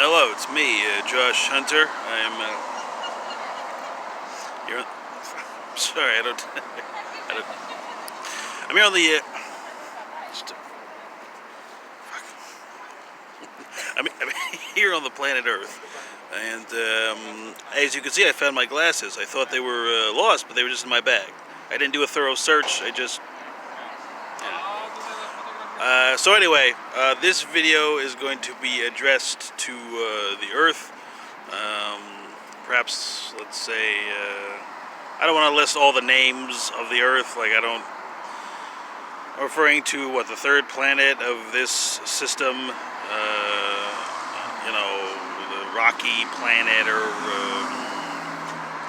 Hello, it's me, Josh Hunter. You're, sorry, I don't, I'm here on the, I'm here on the planet Earth. And as you can see, I found my glasses. I thought they were lost, but they were just in my bag. I didn't do a thorough search. So anyway, this video is going to be addressed to the Earth. Perhaps, let's say, I don't want to list all the names of the Earth. I'm referring to the third planet of this system. The rocky planet, or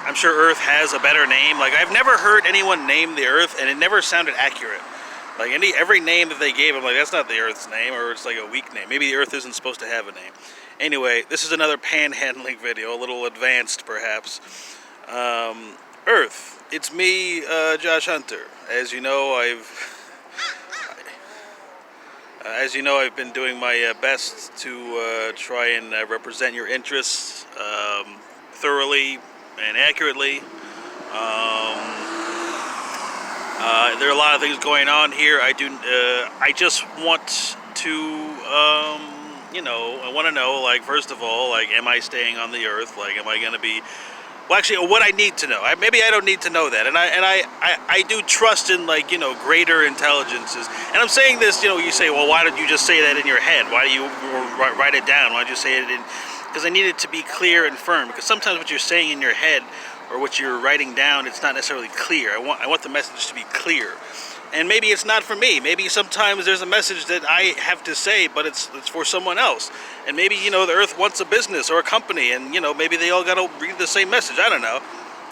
I'm sure Earth has a better name. I've never heard anyone name the Earth, and it never sounded accurate. Every name that they gave, I'm like, that's not the Earth's name, or it's like a weak name. Maybe the Earth isn't supposed to have a name. Anyway, this is another panhandling video, a little advanced perhaps. Earth, it's me, Josh Hunter. As you know, I've been doing my best to try and represent your interests thoroughly and accurately. There are a lot of things going on here. I just want to, I want to know, first of all, am I staying on the Earth? Am I going to be? Well, actually, what I need to know. Maybe I don't need to know that. And I do trust in, greater intelligences. And I'm saying this, you say, well, why don't you just say that in your head? Why do you write it down? Why don't you say it in? Because I need it to be clear and firm. Because sometimes what you're saying in your head or what you're writing down, it's not necessarily clear. I want the message to be clear. And maybe it's not for me. Maybe sometimes there's a message that I have to say, but it's for someone else. And maybe, the Earth wants a business or a company, and, maybe they all got to read the same message. I don't know.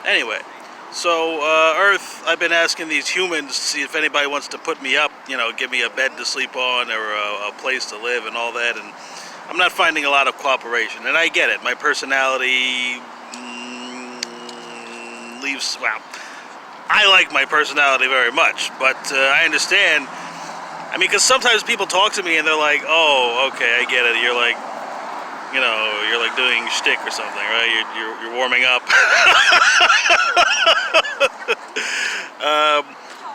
Anyway, so Earth, I've been asking these humans to see if anybody wants to put me up, give me a bed to sleep on or a place to live and all that. And I'm not finding a lot of cooperation. And I get it. My personality leaves, I like my personality very much, but I understand. Because sometimes people talk to me and they're like, "Oh, okay, I get it. You're doing shtick or something, right? You're warming up."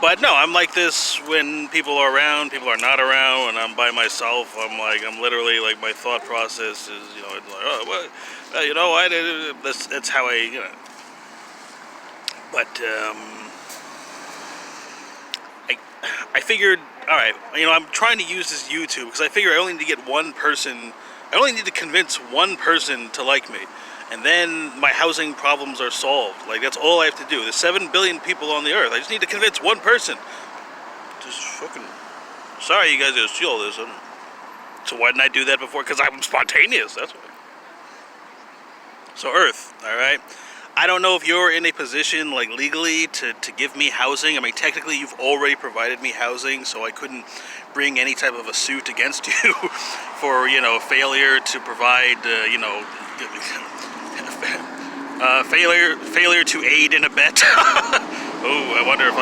But no, I'm like this when people are around. People are not around. When I'm by myself, I'm literally my thought process is, it's like, oh, well, that's how I, But I figured, all right, I'm trying to use this YouTube because I figure I only need to get one person. I only need to convince one person to like me, and then my housing problems are solved. That's all I have to do. There's 7 billion people on the Earth. I just need to convince one person. Just fucking. Sorry, you guys gotta see all this. So why didn't I do that before? Because I'm spontaneous. That's why. So Earth, all right. I don't know if you're in a position, legally, to give me housing. Technically, you've already provided me housing, so I couldn't bring any type of a suit against you for, failure to provide, failure to aid in a bet. Oh, I wonder if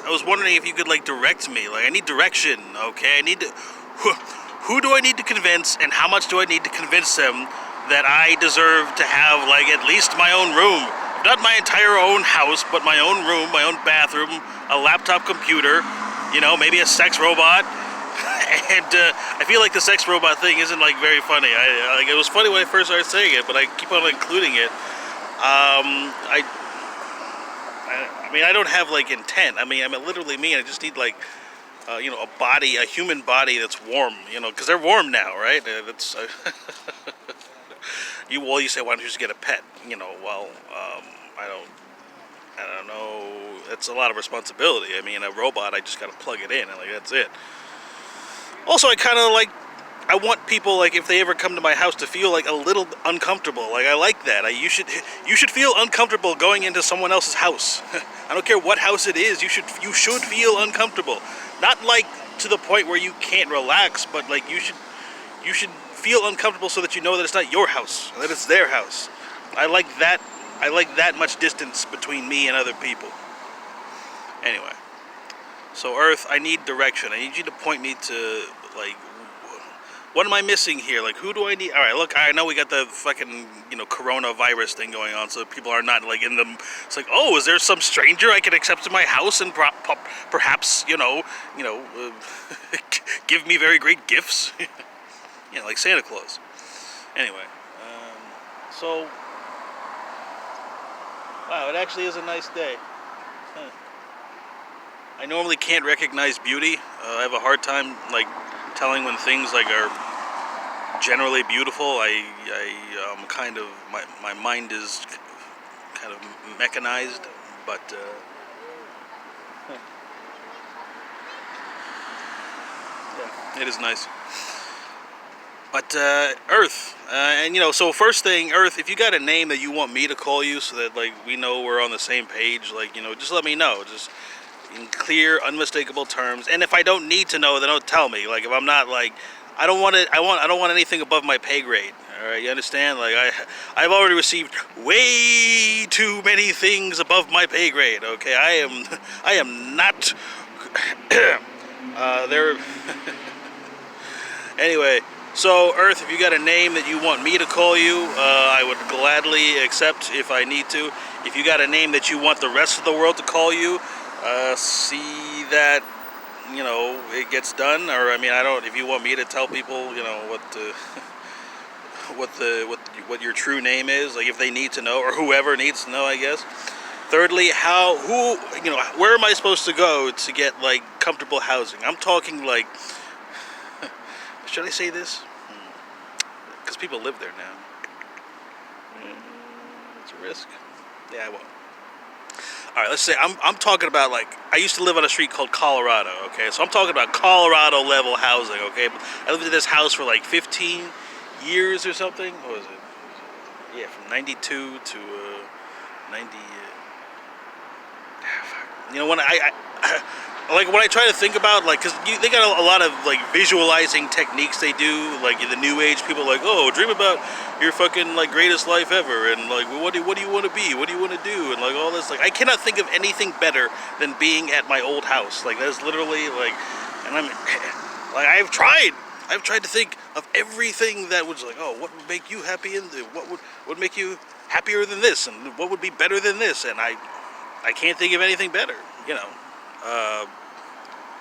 I was wondering if you could direct me. I need direction, okay? Who do I need to convince, and how much do I need to convince them that I deserve to have at least my own room? Not my entire own house, but my own room, my own bathroom, a laptop computer, maybe a sex robot. And I feel like the sex robot thing isn't very funny. It was funny when I first started saying it, but I keep on including it. I don't have intent. I'm literally me. I just need a body, a human body that's warm. Because they're warm now, right? That's you say, why don't you just get a pet? I don't know. It's a lot of responsibility. A robot, I just got to plug it in, and that's it. Also, I want people, if they ever come to my house, to feel a little uncomfortable. I like that. You should feel uncomfortable going into someone else's house. I don't care what house it is. You should feel uncomfortable. Not to the point where you can't relax, but you should feel uncomfortable so that you know that it's not your house, that it's their house. I like that much distance between me and other people. Anyway, so Earth, I need direction. I need you to point me to, like, what am I missing here? Like, who do I need? All right, look, I know we got the fucking, coronavirus thing going on, so people are not, like, in them. It's like, oh, is there some stranger I can accept in my house and perhaps, give me very great gifts? Like Santa Claus. Anyway, so, wow, it actually is a nice day. Huh. I normally can't recognize beauty. I have a hard time, like, telling when things, like, are generally beautiful. I'm kind of, my mind is kind of mechanized, but yeah, it is nice. But Earth, and so first thing, Earth, if you got a name that you want me to call you, so that, like, we know we're on the same page, like, just let me know, just in clear, unmistakable terms. And if I don't need to know, then don't tell me. Like, if I'm not, like, I don't want anything above my pay grade. All right, you understand? Like, I've already received way too many things above my pay grade. Okay, I am not there. Anyway, so Earth, if you got a name that you want me to call you, I would gladly accept if I need to. If you got a name that you want the rest of the world to call you, see that it gets done. Or I mean, if you want me to tell people what your true name is, like, if they need to know, or whoever needs to know, I guess. Thirdly, where am I supposed to go to get, like, comfortable housing? I'm talking, like, should I say this? Because people live there now. It's a risk. Yeah, I won't. All right, let's say I'm talking about, like, I used to live on a street called Colorado, okay? So I'm talking about Colorado level housing, okay? I lived in this house for like 15 years or something. What was it? Yeah, from 92 to 90. When when I try to think about, like, because they got a lot of, like, visualizing techniques they do, like, in the new age, people are like, oh, dream about your fucking, like, greatest life ever, and, like, what do you want to be, what do you want to do, and, like, all this. Like, I cannot think of anything better than being at my old house. Like, that's literally, like, and I'm like, I've tried to think of everything that was like, oh, what would make you happy, and what would make you happier than this, and what would be better than this, and I can't think of anything better.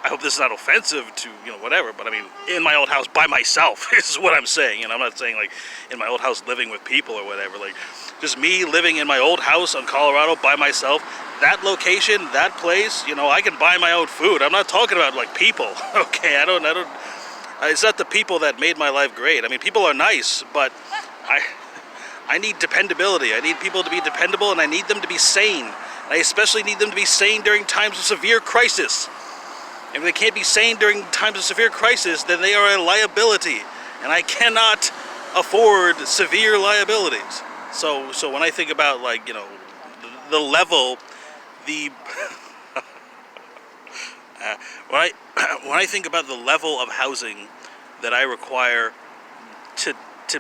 I hope this is not offensive to, whatever, but I mean, in my old house by myself is what I'm saying. And I'm not saying, like, in my old house living with people or whatever. Like, just me living in my old house in Colorado by myself, that location, that place, I can buy my own food. I'm not talking about, like, people, okay? I don't, it's not the people that made my life great. I mean, people are nice, but I need dependability. I need people to be dependable, and I need them to be sane. And I especially need them to be sane during times of severe crisis. If they can't be sane during times of severe crisis, then they are a liability. And I cannot afford severe liabilities. So when I think about, like, the level, when I think about the level of housing that I require to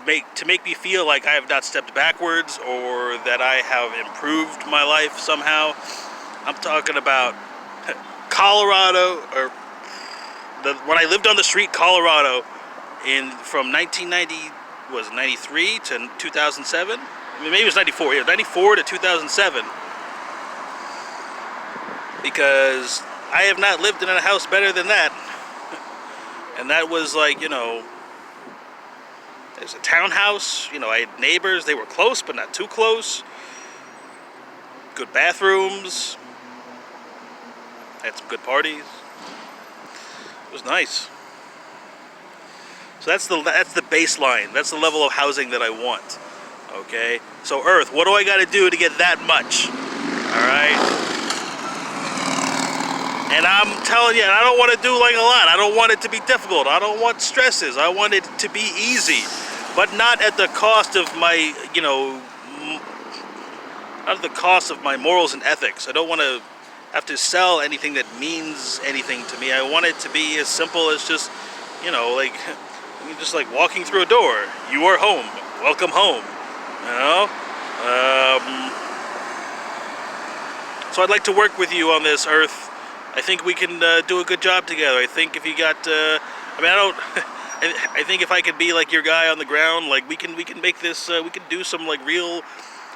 make me feel like I have not stepped backwards, or that I have improved my life somehow, I'm talking about Colorado, or when I lived on the street Colorado from 93 to 2007. I mean, maybe it was 94. Yeah, 94 to 2007. Because I have not lived in a house better than that. And that was, like, there's a townhouse. I had neighbors. They were close, but not too close. Good bathrooms. Had some good parties. It was nice. So that's the baseline. That's the level of housing that I want. Okay? So Earth, what do I got to do to get that much? All right? And I'm telling you, I don't want to do, like, a lot. I don't want it to be difficult. I don't want stresses. I want it to be easy, but not at the cost of my, not at the cost of my morals and ethics. I don't want to have to sell anything that means anything to me. I want it to be as simple as just, like, You're just like walking through a door. You are home. Welcome home. You know? So I'd like to work with you on this, Earth. I think we can do a good job together. I think if you got, I mean, I don't. I think if I could be like your guy on the ground, like we can make this. We can do some like real,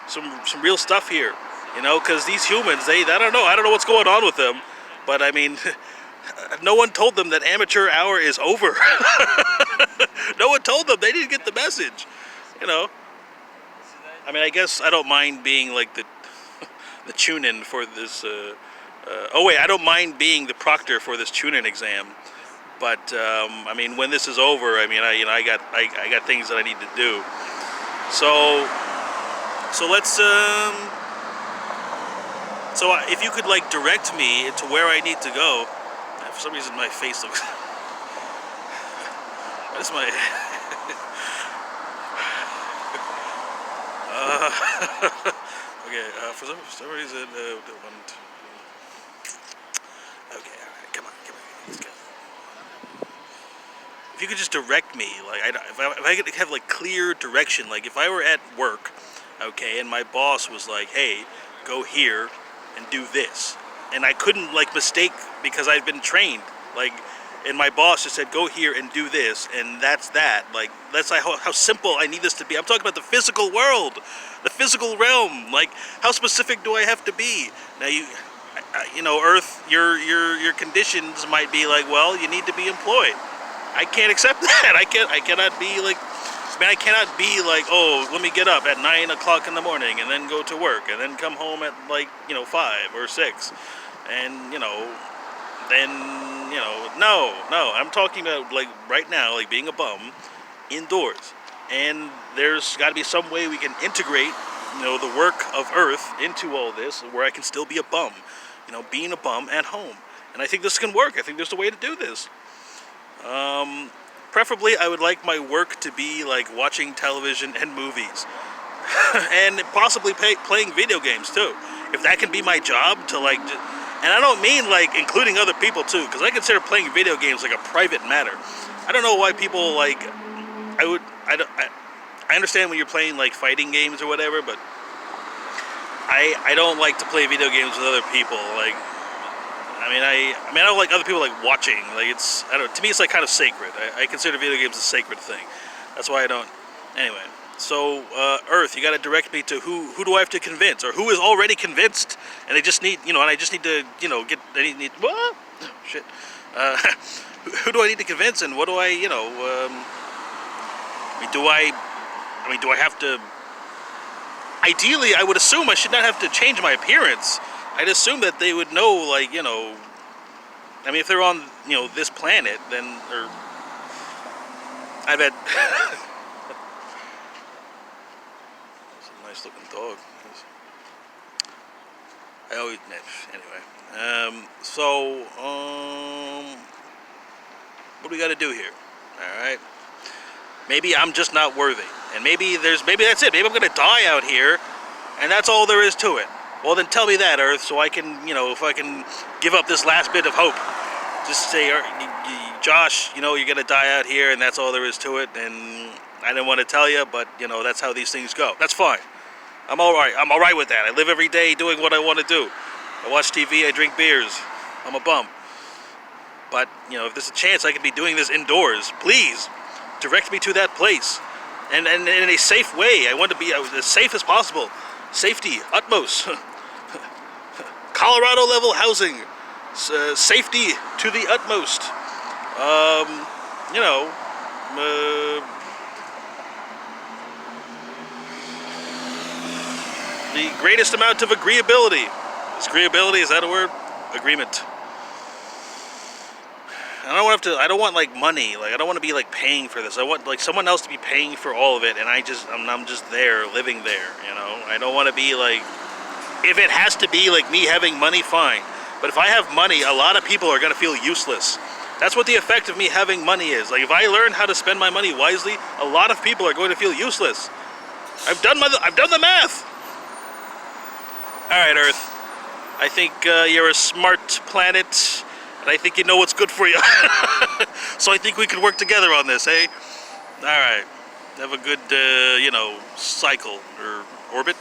some real stuff here. You know, because these humans, I don't know what's going on with them, but I mean, no one told them that amateur hour is over. No one told them. They didn't get the message. You know. I mean, I guess I don't mind being like the tune-in for this. Oh wait, I don't mind being the proctor for this tune-in exam. But I mean, when this is over, I mean, I got things that I need to do. So let's So if you could like direct me to where I need to go. For some reason, my face looks. That's my. Okay. For some reason, Okay. All right. Come on. Let's go. If you could just direct me, like if I could have like clear direction, like if I were at work, okay, and my boss was like, "Hey, go here and do this," and I couldn't like mistake because I've been trained, like, and my boss just said, "Go here and do this," and that's that. Like that's like how simple I need this to be. I'm talking about the physical world, the physical realm. Like how specific do I have to be? Now you know, Earth, your conditions might be like, well, you need to be employed. I can't accept that. I cannot be like, man, I cannot be like, oh, let me get up at 9 o'clock in the morning and then go to work and then come home at like, 5 or 6, and then no. I'm talking about like right now, like being a bum indoors, and there's got to be some way we can integrate, the work of Earth into all this, where I can still be a bum, being a bum at home, and I think this can work. I think there's a way to do this. Preferably, I would like my work to be like watching television and movies, and possibly playing video games too. If that can be my job to like, and I don't mean like including other people too, because I consider playing video games like a private matter. I don't know why people like. I understand when you're playing like fighting games or whatever, but I don't like to play video games with other people. Like. I don't like other people like watching. Like to me it's like kind of sacred. I consider video games a sacred thing. That's why I don't. Anyway, so Earth, you got to direct me to who do I have to convince, or who is already convinced, and they just need, and I just need to, get. I need. What? Oh, shit. Who do I need to convince, and what do I, do I have to? Ideally, I would assume I should not have to change my appearance. I'd assume that they would know, like, if they're on, this planet, then, or, I bet, it's a nice looking dog. I always, anyway, what do we got to do here? All right, maybe I'm just not worthy, and maybe that's it. Maybe I'm gonna die out here, and that's all there is to it. Well, then tell me that, Earth, so I can, if I can give up this last bit of hope. Just say, Josh, you're going to die out here, and that's all there is to it, and I didn't want to tell you, but, that's how these things go. That's fine. I'm all right. I'm all right with that. I live every day doing what I want to do. I watch TV, I drink beers. I'm a bum. But, if there's a chance I could be doing this indoors, please direct me to that place. And in a safe way. I want to be as safe as possible. Safety, utmost. Colorado level housing. Safety to the utmost. The greatest amount of agreeability. Is agreeability, is that a word? Agreement. I don't want like money. Like I don't want to be like paying for this. I want like someone else to be paying for all of it, and I'm just there, living there. I don't want to be like. If it has to be like me having money, fine. But if I have money, a lot of people are gonna feel useless. That's what the effect of me having money is. Like if I learn how to spend my money wisely, a lot of people are going to feel useless. I've done the math. All right, Earth. I think you're a smart planet. And I think you know what's good for you. So I think we can work together on this, eh? All right. Have a good, cycle or orbit.